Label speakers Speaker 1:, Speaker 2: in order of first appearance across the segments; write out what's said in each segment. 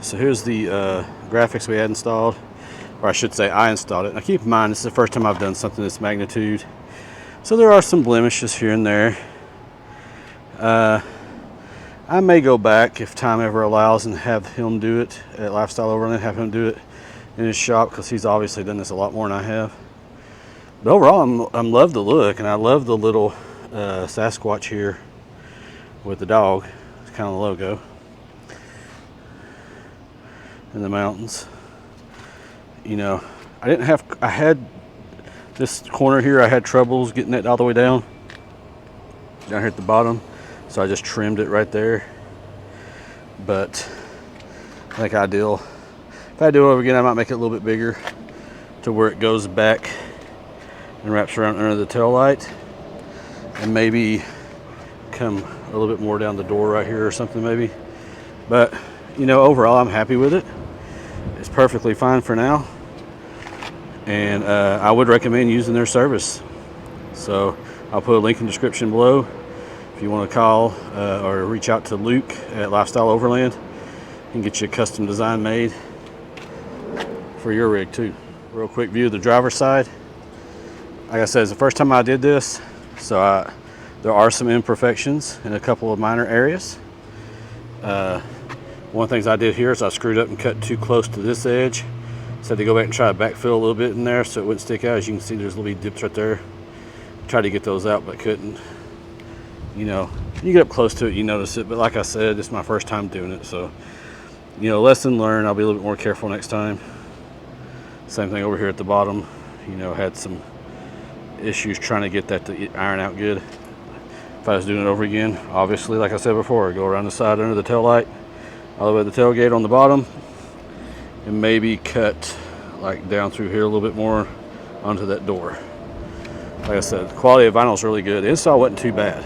Speaker 1: So here's the graphics we had installed, or I should say I installed it. Now keep in mind, this is the first time I've done something this magnitude, so there are some blemishes here and there. I may go back if time ever allows and have him do it at Lifestyle Overland, have him do it in his shop, because he's obviously done this a lot more than I have. But overall, I love the look, and I love the little Sasquatch here with the dog. It's kind of the logo. In the mountains. You know, I had this corner here, I had troubles getting it all the way down here at the bottom, so I just trimmed it right there. But I think ideal. If I do it over again, I might make it a little bit bigger to where it goes back and wraps around under the tail light, and maybe come a little bit more down the door right here or something maybe. But you know, overall I'm happy with it. It's perfectly fine for now, and I would recommend using their service. So I'll put a link in the description below if you want to call or reach out to Luke at Lifestyle Overland. He can get you a custom design made for your rig too. Real quick view of the driver's side. Like I said, it's the first time I did this, so there are some imperfections in a couple of minor areas. One of the things I did here is I screwed up and cut too close to this edge. So I had to go back and try to backfill a little bit in there so it wouldn't stick out. As you can see, there's little dips right there. Tried to get those out, but couldn't. You know, you get up close to it, you notice it. But like I said, it's my first time doing it. So, you know, lesson learned. I'll be a little bit more careful next time. Same thing over here at the bottom. You know, had some issues trying to get that to iron out good. If I was doing it over again, obviously, like I said before, go around the side under the tail light, all the way to the tailgate on the bottom, and maybe cut like down through here a little bit more onto that door. Like I said, the quality of vinyl is really good. The install wasn't too bad.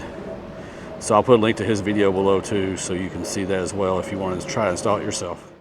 Speaker 1: So I'll put a link to his video below too, so you can see that as well if you want to try to install it yourself.